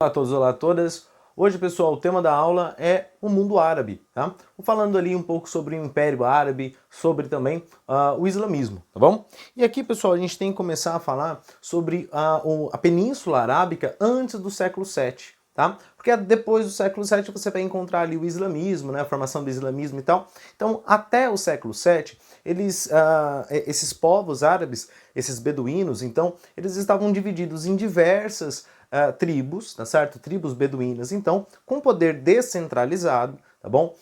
Olá a todos, olá a todas. Hoje, pessoal, o tema da aula é o mundo árabe, tá? Falando ali um pouco sobre o Império Árabe, sobre também o islamismo, tá bom? E aqui, pessoal, a gente tem que começar a falar sobre a Península Arábica antes do século VII, tá? Porque depois do século VII você vai encontrar ali o islamismo, né? A formação do islamismo e tal. Então, até o século VII, esses povos árabes, esses beduínos, então, eles estavam divididos em diversas tribos, tá certo? Tribos beduínas, então, com poder descentralizado, tá bom?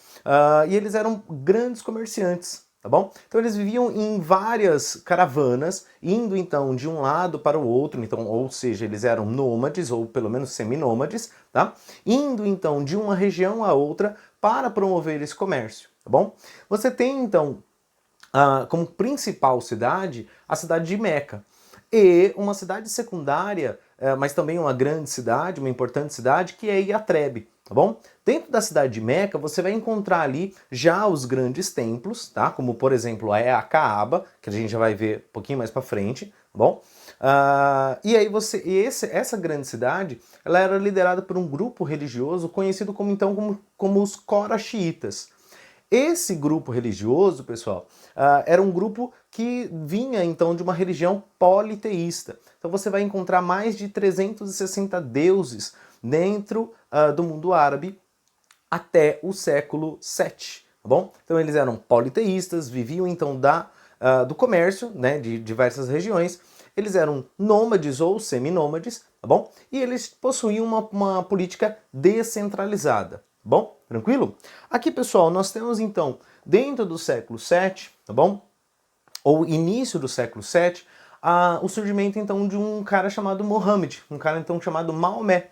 E eles eram grandes comerciantes, tá bom? Então eles viviam em várias caravanas, indo então de um lado para o outro, então, ou seja, eles eram nômades, ou pelo menos seminômades, tá? Indo então de uma região a outra para promover esse comércio, tá bom? Você tem então como principal cidade a cidade de Meca, e uma cidade secundária, mas também uma grande cidade, uma importante cidade, que é Iatrebe, tá bom? Dentro da cidade de Meca, você vai encontrar ali já os grandes templos, tá? Como, por exemplo, a Caaba, que a gente já vai ver um pouquinho mais para frente, tá bom? E aí essa grande cidade, ela era liderada por um grupo religioso conhecido como os Coraxiitas. Esse grupo religioso, pessoal, era um grupo que vinha então de uma religião politeísta. Então você vai encontrar mais de 360 deuses dentro do mundo árabe até o século VII, tá bom? Então eles eram politeístas, viviam então do comércio, né, de diversas regiões. Eles eram nômades ou seminômades, tá bom? E eles possuíam uma política descentralizada, tá bom? Tranquilo? Aqui, pessoal, nós temos então, dentro do século VII, tá bom? Ou início do século VII, o surgimento então de um cara chamado Mohammed, um cara então chamado Maomé.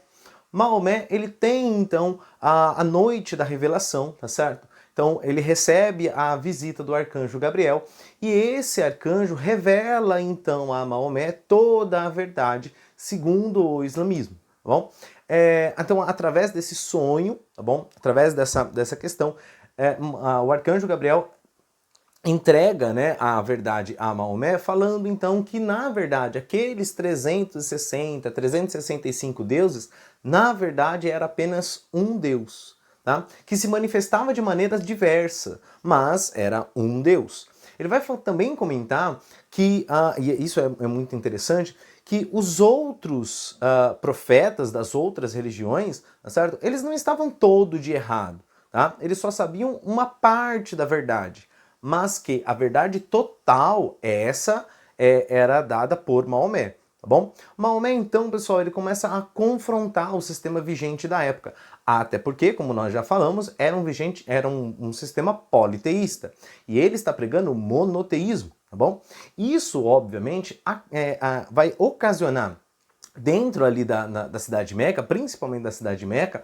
Maomé, ele tem então a noite da revelação, tá certo? Então ele recebe a visita do arcanjo Gabriel e esse arcanjo revela então a Maomé toda a verdade segundo o islamismo, tá bom? Então através desse sonho, tá bom? Através dessa questão, o arcanjo Gabriel entrega, né, a verdade a Maomé, falando então que na verdade aqueles 365 deuses, na verdade era apenas um Deus, tá? Que se manifestava de maneiras diversas, mas era um Deus. Ele vai também comentar que, e isso é muito interessante, que os outros profetas das outras religiões, tá certo? Eles não estavam todo de errado, tá? Eles só sabiam uma parte da verdade, mas que a verdade total, era dada por Maomé, tá bom? Maomé, então, pessoal, ele começa a confrontar o sistema vigente da época, até porque, como nós já falamos, era um sistema politeísta, e ele está pregando o monoteísmo, tá bom? Isso, obviamente, vai ocasionar, dentro ali da cidade de Meca, principalmente da cidade de Meca,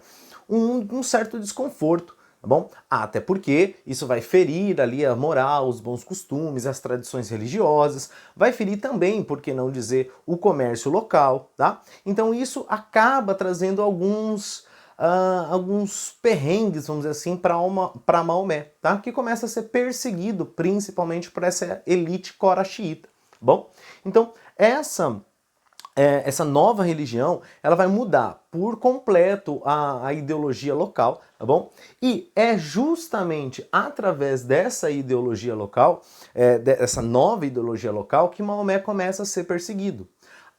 um certo desconforto, tá bom? Até porque isso vai ferir ali a moral, os bons costumes, as tradições religiosas, vai ferir também, por que não dizer, o comércio local, tá? Então isso acaba trazendo alguns perrengues, vamos dizer assim, para Maomé, tá? Que começa a ser perseguido, principalmente por essa elite coraxiita, tá bom? Então essa nova religião, ela vai mudar por completo a ideologia local, tá bom? E é justamente através dessa ideologia local, dessa nova ideologia local, que Maomé começa a ser perseguido.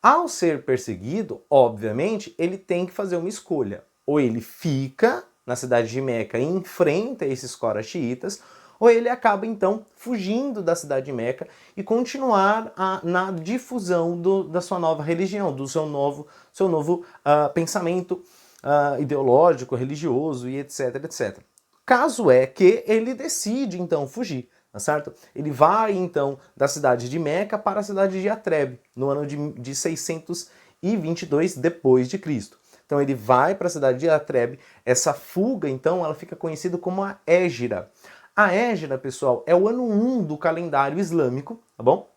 Ao ser perseguido, obviamente, ele tem que fazer uma escolha. Ou ele fica na cidade de Meca e enfrenta esses coraxiitas, ou ele acaba então fugindo da cidade de Meca e continuar na difusão da sua nova religião, do seu novo pensamento ideológico, religioso e etc, etc. Caso é que ele decide então fugir, tá certo? Ele vai então da cidade de Meca para a cidade de Yatreb, no ano de 622 depois de Cristo. Então ele vai para a cidade de Yatreb. Essa fuga então ela fica conhecida como a Hégira. A Hégira, pessoal, é o ano 1 do calendário islâmico, tá bom?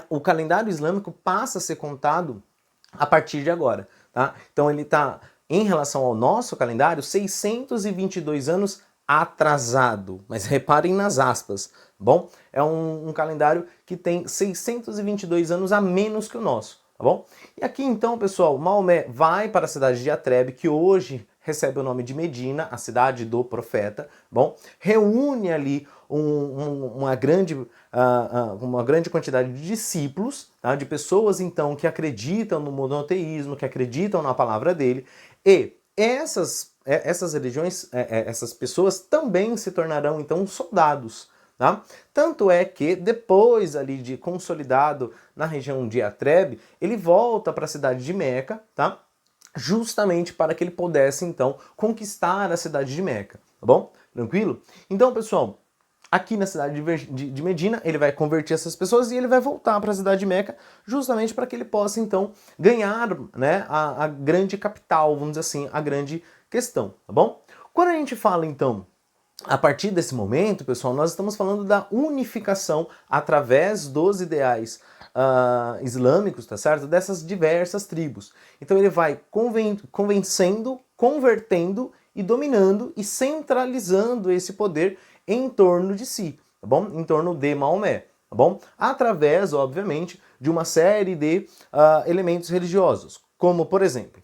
O calendário islâmico passa a ser contado a partir de agora, tá? Então ele está, em relação ao nosso calendário, 622 anos atrasado, mas reparem nas aspas, tá bom? É um calendário que tem 622 anos a menos que o nosso, tá bom? E aqui então, pessoal, Maomé vai para a cidade de Yatreb, que hoje recebe o nome de Medina, a cidade do profeta, bom? Reúne ali uma grande quantidade de discípulos, tá? De pessoas então que acreditam no monoteísmo, que acreditam na palavra dele, e essas religiões, essas pessoas também se tornarão então soldados. Tá? Tanto é que depois ali de consolidado na região de Yatreb, ele volta para a cidade de Meca, tá? Justamente para que ele pudesse então conquistar a cidade de Meca, tá bom? Tranquilo? Então, pessoal, aqui na cidade de Medina, ele vai converter essas pessoas e ele vai voltar para a cidade de Meca, justamente para que ele possa então ganhar, né, a grande capital, vamos dizer assim, a grande questão, tá bom? Quando a gente fala então a partir desse momento, pessoal, nós estamos falando da unificação através dos ideais islâmicos, tá certo? Dessas diversas tribos. Então ele vai convencendo, convertendo e dominando e centralizando esse poder em torno de si, tá bom? Em torno de Maomé, tá bom? Através, obviamente, de uma série de elementos religiosos, como, por exemplo,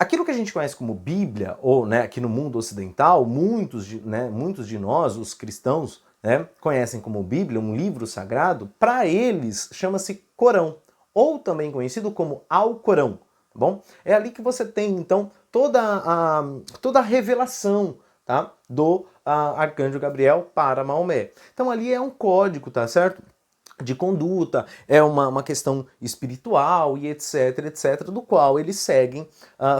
aquilo que a gente conhece como Bíblia, ou né, aqui no mundo ocidental, muitos de nós, os cristãos, né, conhecem como Bíblia, um livro sagrado, para eles chama-se Corão, ou também conhecido como Alcorão, tá bom? É ali que você tem, então, toda a revelação, tá, do arcanjo Gabriel para Maomé. Então ali é um código, tá certo? De conduta, é uma questão espiritual e etc, do qual eles seguem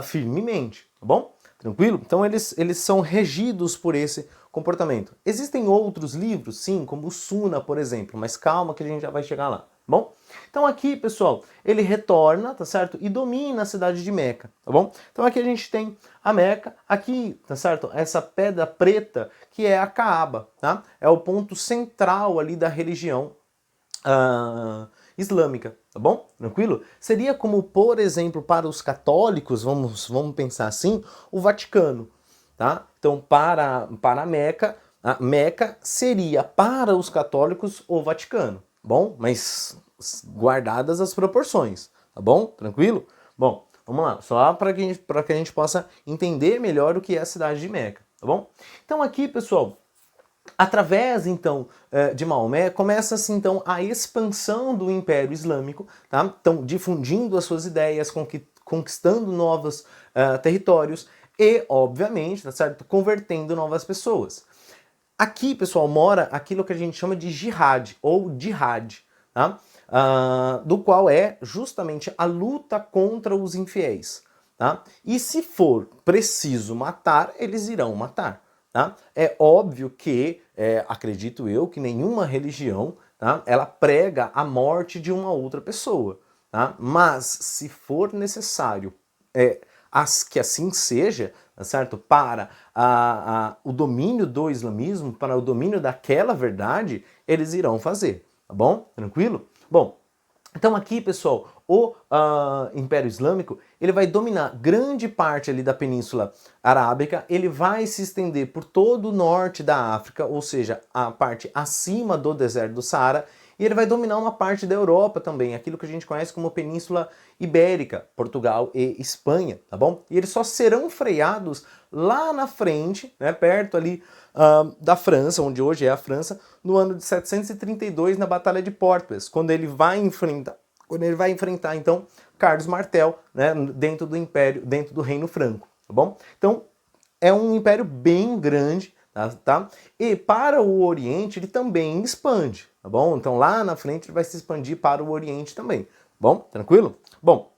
firmemente, tá bom? Tranquilo? Então eles são regidos por esse comportamento. Existem outros livros, sim, como o Suna, por exemplo, mas calma que a gente já vai chegar lá, tá bom? Então aqui, pessoal, ele retorna, tá certo? E domina a cidade de Meca, tá bom? Então aqui a gente tem a Meca, aqui, tá certo? Essa pedra preta que é a Caaba, tá? É o ponto central ali da religião islâmica, tá bom? Tranquilo? Seria como, por exemplo, para os católicos, vamos pensar assim, o Vaticano, tá? Então, para a Meca, a Meca seria para os católicos o Vaticano, bom? Mas guardadas as proporções, tá bom? Tranquilo? Bom, vamos lá, só para que a gente possa entender melhor o que é a cidade de Meca, tá bom? Então aqui, pessoal, através, então, de Maomé, começa-se, então, a expansão do Império Islâmico, tá? Então, difundindo as suas ideias, conquistando novos territórios e, obviamente, tá certo? Convertendo novas pessoas. Aqui, pessoal, mora aquilo que a gente chama de jihad, ou jihad, tá? Do qual é justamente a luta contra os infiéis, tá? E se for preciso matar, eles irão matar. Tá? É óbvio que, acredito eu, que nenhuma religião, tá, ela prega a morte de uma outra pessoa. Tá? Mas, se for necessário que assim seja, tá certo? Para o domínio do islamismo, para o domínio daquela verdade, eles irão fazer. Tá bom? Tranquilo? Bom, então aqui, pessoal, o Império Islâmico, ele vai dominar grande parte ali da Península Arábica, ele vai se estender por todo o norte da África, ou seja, a parte acima do deserto do Saara, e ele vai dominar uma parte da Europa também, aquilo que a gente conhece como Península Ibérica, Portugal e Espanha, tá bom? E eles só serão freados lá na frente, né, perto ali da França, onde hoje é a França, no ano de 732, na Batalha de Portas, quando ele vai enfrentar então Carlos Martel, né, dentro do Império, dentro do Reino Franco, tá bom? Então é um império bem grande, tá? E para o Oriente ele também expande, tá bom? Então lá na frente ele vai se expandir para o Oriente também, bom? Tranquilo? Bom,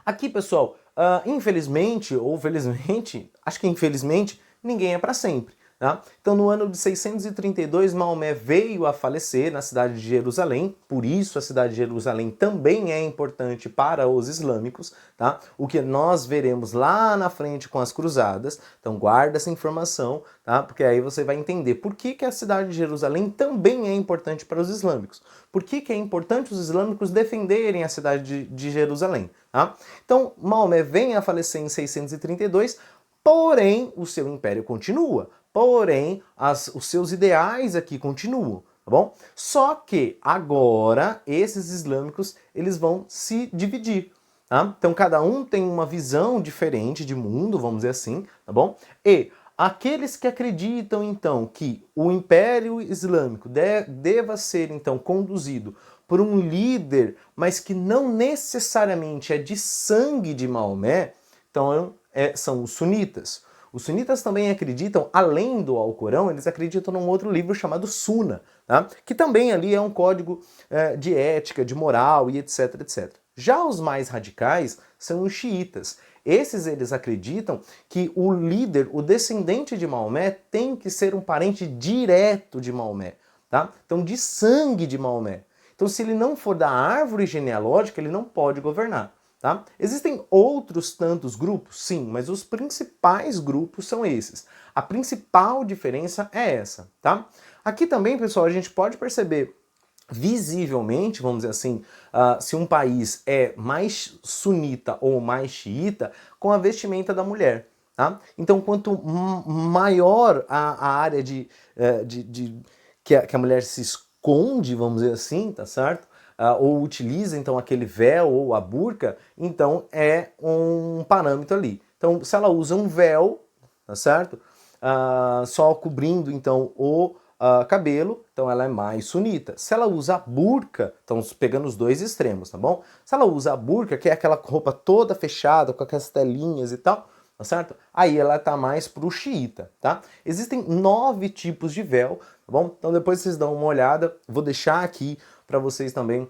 aqui, pessoal, infelizmente ou felizmente, acho que infelizmente, ninguém é para sempre. Tá? Então, no ano de 632, Maomé veio a falecer na cidade de Jerusalém, por isso a cidade de Jerusalém também é importante para os islâmicos, tá? O que nós veremos lá na frente com as cruzadas. Então, guarda essa informação, tá? Porque aí você vai entender por que a cidade de Jerusalém também é importante para os islâmicos. Por que é importante os islâmicos defenderem a cidade de Jerusalém, tá? Então, Maomé vem a falecer em 632, porém, o seu império continua. Porém, os seus ideais aqui continuam, tá bom? Só que agora esses islâmicos eles vão se dividir. Tá? Então cada um tem uma visão diferente de mundo, vamos dizer assim, tá bom? E aqueles que acreditam então que o Império Islâmico deva ser então conduzido por um líder, mas que não necessariamente é de sangue de Maomé, então são os sunitas. Os sunitas também acreditam, além do Alcorão, eles acreditam num outro livro chamado Suna, tá? Que também ali é um código de ética, de moral e etc, etc. Já os mais radicais são os xiitas. Esses eles acreditam que o líder, o descendente de Maomé, tem que ser um parente direto de Maomé, tá? Então de sangue de Maomé. Então se ele não for da árvore genealógica, ele não pode governar. Tá? Existem outros tantos grupos? Sim, mas os principais grupos são esses. A principal diferença é essa, tá? Aqui também, pessoal, a gente pode perceber visivelmente, vamos dizer assim, se um país é mais sunita ou mais xiita com a vestimenta da mulher. Tá? Então, quanto maior a área que a mulher se esconde, vamos dizer assim, tá certo? Ou utiliza então aquele véu ou a burca, então é um parâmetro ali. Então, se ela usa um véu, tá certo? Só cobrindo então o cabelo, então ela é mais sunita. Se ela usa a burca, então pegando os dois extremos, tá bom? Se ela usa a burca, que é aquela roupa toda fechada, com aquelas telinhas e tal, tá certo? Aí ela tá mais pro xiita, tá? Existem 9 tipos de véu, tá bom? Então depois vocês dão uma olhada, vou deixar aqui para vocês também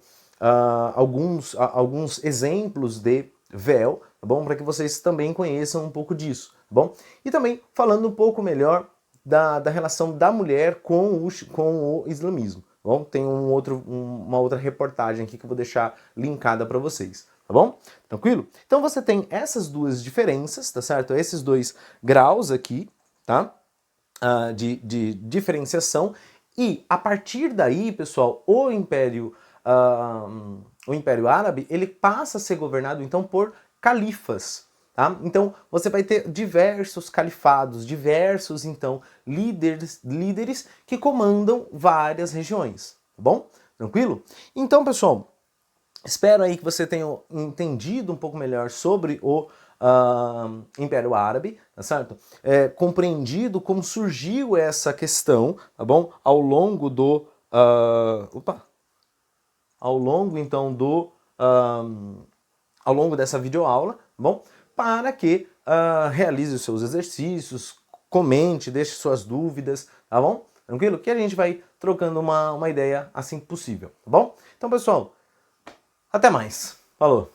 alguns exemplos de véu, tá bom? Para que vocês também conheçam um pouco disso, tá bom? E também falando um pouco melhor da relação da mulher com o islamismo. Tá bom? Tem uma outra reportagem aqui que eu vou deixar linkada para vocês. Tá bom? Tranquilo? Então você tem essas duas diferenças, tá certo? Esses dois graus aqui, tá? De diferenciação. E a partir daí, pessoal, o Império Árabe, ele passa a ser governado então por califas. Tá? Então você vai ter diversos califados, diversos então líderes que comandam várias regiões, tá bom? Tranquilo? Então, pessoal, espero aí que você tenha entendido um pouco melhor sobre o Império Árabe, tá certo? Compreendido como surgiu essa questão, tá bom? Ao longo dessa videoaula, tá bom? Para que realize os seus exercícios, comente, deixe suas dúvidas, tá bom? Tranquilo? Que a gente vai trocando uma ideia assim que possível, tá bom? Então, pessoal, até mais. Falou!